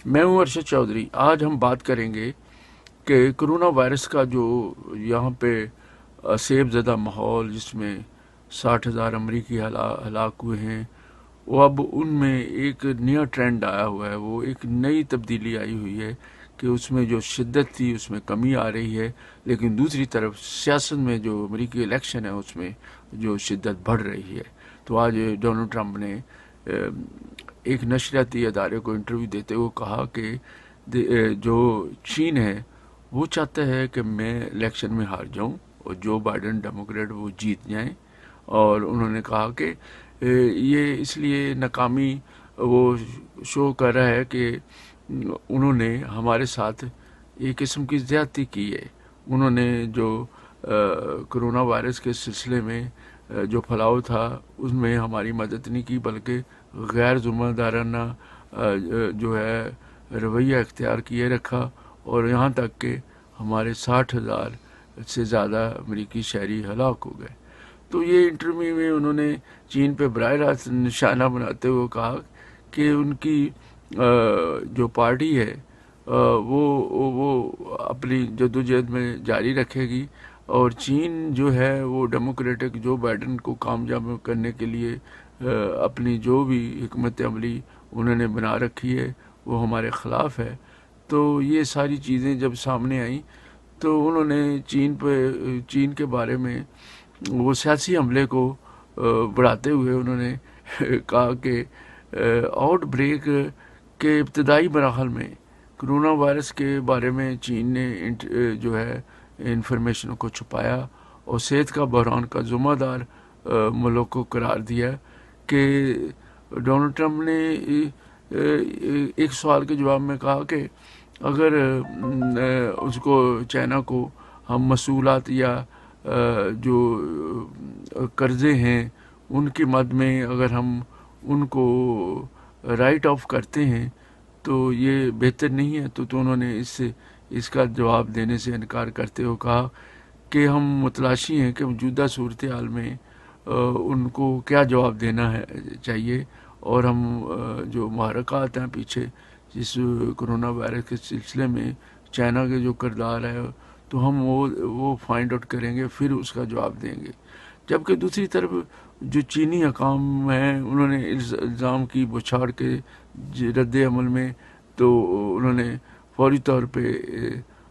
میں ہوں ارشد چودھری۔ آج ہم بات کریں گے کہ کرونا وائرس کا جو یہاں پہ سیب زدہ ماحول، جس میں 60,000 امریکی ہلاک ہوئے ہیں، وہ اب ان میں ایک نیا ٹرینڈ آیا ہوا ہے، وہ ایک نئی تبدیلی آئی ہوئی ہے کہ اس میں جو شدت تھی اس میں کمی آ رہی ہے، لیکن دوسری طرف سیاست میں جو امریکی الیکشن ہے اس میں جو شدت بڑھ رہی ہے۔ تو آج ڈونلڈ ٹرمپ نے ایک نشریاتی ادارے کو انٹرویو دیتے ہوئے کہا کہ جو چین ہے وہ چاہتا ہے کہ میں الیکشن میں ہار جاؤں اور جو بائیڈن ڈیموکریٹ وہ جیت جائیں، اور انہوں نے کہا کہ یہ اس لیے ناکامی وہ شو کر رہا ہے کہ انہوں نے ہمارے ساتھ ایک قسم کی زیادتی کی ہے۔ انہوں نے جو کرونا وائرس کے سلسلے میں جو پھیلاؤ تھا اس میں ہماری مدد نہیں کی، بلکہ غیر ذمہ دارانہ جو ہے رویہ اختیار کیے رکھا، اور یہاں تک کہ ہمارے 60,000 سے زیادہ امریکی شہری ہلاک ہو گئے۔ تو یہ انٹرویو میں انہوں نے چین پہ براہ راست نشانہ بناتے ہوئے کہا کہ ان کی جو پارٹی ہے وہ اپنی جدوجہد میں جاری رکھے گی، اور چین جو ہے وہ ڈیموکریٹک جو بائیڈن کو کامیاب کرنے کے لیے اپنی جو بھی حکمت عملی انہوں نے بنا رکھی ہے وہ ہمارے خلاف ہے۔ تو یہ ساری چیزیں جب سامنے آئیں تو انہوں نے چین کے بارے میں وہ سیاسی حملے کو بڑھاتے ہوئے انہوں نے کہا کہ آؤٹ بریک کے ابتدائی مراحل میں کرونا وائرس کے بارے میں چین نے جو ہے انفارمیشن کو چھپایا اور صحت کا بحران کا ذمہ دار ملک کو قرار دیا کہ ڈونلڈ ٹرمپ نے ایک سوال کے جواب میں کہا کہ اگر اس کو چائنا کو ہم محصولات یا جو قرضے ہیں ان کی مد میں اگر ہم ان کو رائٹ آف کرتے ہیں تو یہ بہتر نہیں ہے۔ تو انہوں نے اس کا جواب دینے سے انکار کرتے ہوئے کہا کہ ہم متلاشی ہیں کہ موجودہ صورتحال میں ان کو کیا جواب دینا ہے چاہیے، اور ہم جو محرکات ہیں پیچھے جس کرونا وائرس کے سلسلے میں چائنا کے جو کردار ہے تو ہم وہ فائنڈ آؤٹ کریں گے، پھر اس کا جواب دیں گے۔ جبکہ دوسری طرف جو چینی حکام ہیں انہوں نے الزام کی بچھاڑ کے رد عمل میں تو انہوں نے فوری طور پہ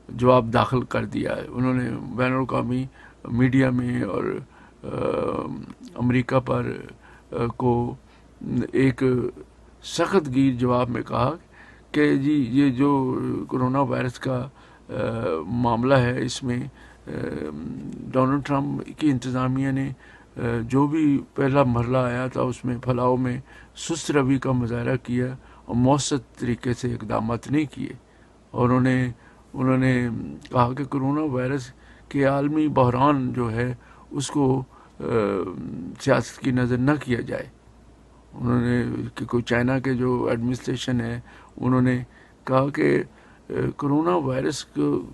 جواب داخل کر دیا ہے۔ انہوں نے بین الاقوامی میڈیا میں اور امریکہ پر کو ایک سخت گیر جواب میں کہا کہ جی یہ جو کرونا وائرس کا معاملہ ہے اس میں ڈونلڈ ٹرمپ کی انتظامیہ نے جو بھی پہلا مرحلہ آیا تھا اس میں پھیلاؤ میں سست روی کا مظاہرہ کیا اور مؤثر طریقے سے اقدامات نہیں کیے، اور انہوں نے کہا کہ کرونا وائرس کے عالمی بحران جو ہے اس کو سیاست کی نظر نہ کیا جائے۔ انہوں نے کہ کوئی چائنا کے جو ایڈمنسٹریشن ہے انہوں نے کہا کہ کرونا وائرس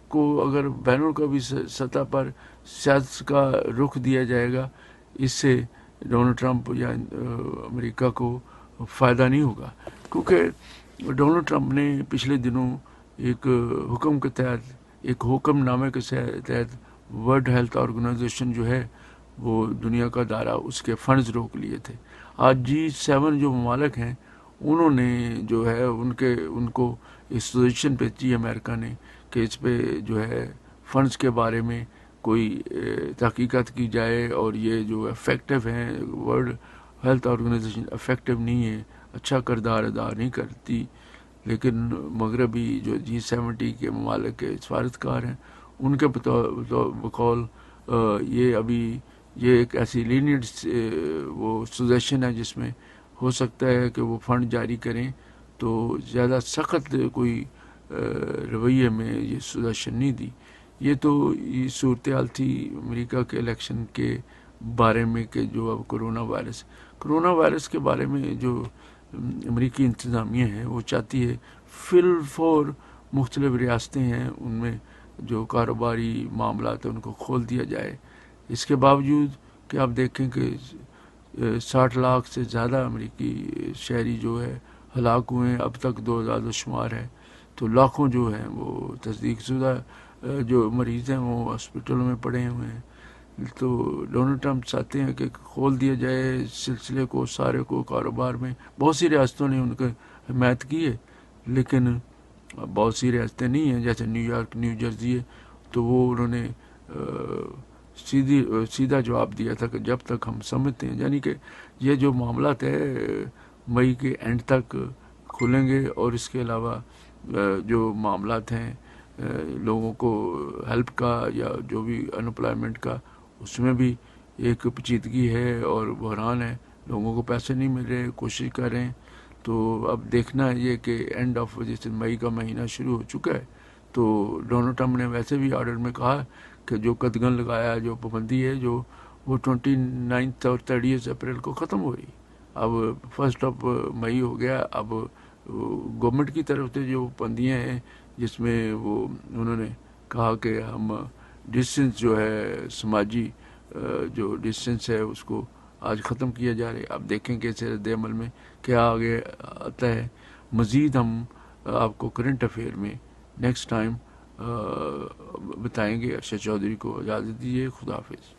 کو اگر بین الاقوامی سطح پر سیاست کا رخ دیا جائے گا، اس سے ڈونلڈ ٹرمپ یا امریکہ کو فائدہ نہیں ہوگا، کیونکہ ڈونلڈ ٹرمپ نے پچھلے دنوں ایک حکم کے تحت ایک حکم نامے کے تحت ورلڈ ہیلتھ آرگنائزیشن جو ہے وہ دنیا کا دورہ اس کے فنڈز روک لیے تھے۔ آج G7 جو ممالک ہیں انہوں نے جو ہے ان کو اس سجیشن بھیجی امریکہ نے کہ اس پہ جو ہے فنڈز کے بارے میں کوئی تحقیقات کی جائے، اور یہ جو افیکٹو ہیں ورلڈ ہیلتھ آرگنائزیشن افیکٹو نہیں ہے، اچھا کردار ادا نہیں کرتی، لیکن مغربی جو G70 کے ممالک کے سفارتکار ہیں ان کے بقول یہ ایک ایسی لینیڈ وہ سجیشن ہے جس میں ہو سکتا ہے کہ وہ فنڈ جاری کریں، تو زیادہ سخت کوئی رویے میں یہ سجیشن نہیں دی۔ یہ تو یہ صورتحال تھی امریکہ کے الیکشن کے بارے میں کہ جو اب کرونا وائرس کے بارے میں جو امریکی انتظامیہ ہے وہ چاہتی ہے فی الفور مختلف ریاستیں ہیں ان میں جو کاروباری معاملات ہیں ان کو کھول دیا جائے۔ اس کے باوجود کہ آپ دیکھیں کہ 60 لاکھ سے زیادہ امریکی شہری جو ہے ہلاک ہوئے ہیں، اب تک 2,000 شمار ہے، تو لاکھوں جو ہیں وہ تصدیق شدہ جو مریض ہیں وہ ہاسپٹلوں میں پڑے ہوئے ہیں۔ تو ڈونلڈ ٹرمپ چاہتے ہیں کہ کھول دیا جائے اس سلسلے کو، سارے کو کاروبار میں۔ بہت سی ریاستوں نے ان کی حمایت کی ہے، لیکن بہت سی ریاستیں نہیں ہیں، جیسے نیو یارک، نیو جرسی ہے، تو وہ انہوں نے سیدھا جواب دیا تھا کہ جب تک ہم سمجھتے ہیں، یعنی کہ یہ جو معاملات ہے مئی کے اینڈ تک کھلیں گے، اور اس کے علاوہ جو معاملات ہیں لوگوں کو ہیلپ کا یا جو بھی انپلائمنٹ کا، اس میں بھی ایک پیچیدگی ہے اور بحران ہے، لوگوں کو پیسے نہیں مل رہے، کوشش کر رہے ہیں۔ تو اب دیکھنا ہے یہ کہ اینڈ آف جیسے مئی کا مہینہ شروع ہو چکا ہے، تو ڈونلڈ ٹرمپ نے ویسے بھی آرڈر میں کہا کہ جو قدغن لگایا، جو پابندی ہے، جو وہ 29 اور 30 اپریل کو ختم ہو رہی۔ اب 1 مئی ہو گیا، اب گورنمنٹ کی طرف سے جو پابندیاں ہیں، جس میں وہ انہوں نے کہا کہ ہم ڈسٹینس جو ہے، سماجی جو ڈسٹینس ہے، اس کو آج ختم کیا جا رہا ہے۔ اب دیکھیں کہ اس رد عمل میں کیا آگے آتا ہے۔ مزید ہم آپ کو کرنٹ افیئر میں نیکسٹ ٹائم بتائیں گے۔ ارشد چودھری کو اجازت دیجیے، خدا حافظ۔